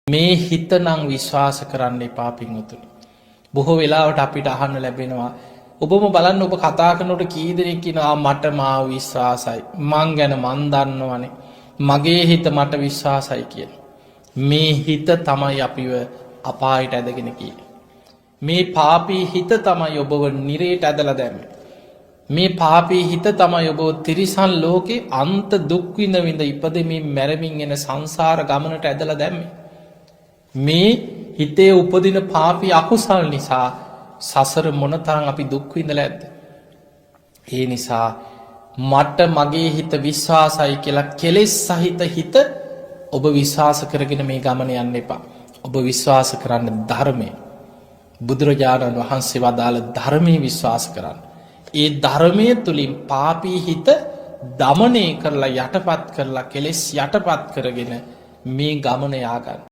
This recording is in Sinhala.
මේ හිත නං විශ්වාස කරන්න එපා පිංහතුනි. බොහෝ වෙලාවට අපිට අහන්න ලැබෙනවා. ඔබම බලන්න ඔබ කතා කනොට කීදරකිනවා මට මාව විශ්වාසයි. මං ගැන මන්දන්නවනේ. මගේ හිත මට විශ්වාසයි කියන. මේ හිත තමයි අපිව අපායට ඇදගෙන කිය. මේ පාපී හිත තමයි ඔබව නිරේට ඇදල දැම. මේ පාපී හිත තමයි ඔබ තිරිසන් ලෝකෙ අන්ත දුක්විඳ විඳ ඉපදමින් මැරමින් එන සංසාර ගමනට ඇදල දැම්ම. මේ හිතේ උපදින පාපී අකුසල් නිසා සසර මොන තරන් අපි දුක්විඳල ඇද්ද. ඒ නිසා මට මගේ හිත විශ්වාසයි කියලා කෙලෙස් සහිත හිත ඔබ විශ්වාස කරගෙන මේ ගමන යන්න එපා. ඔබ විශ්වාස කරන්න ධර්මය. බුදුරජාණන් වහන්සේ වදාළ ධර්මය විශ්වාස කරන්න. ඒ ධර්මය තුළින් පාපී හිත දමනය කරලා යටපත් කරලා කෙලෙස් යටපත් කරගෙන මේ ගමන යාගන්න.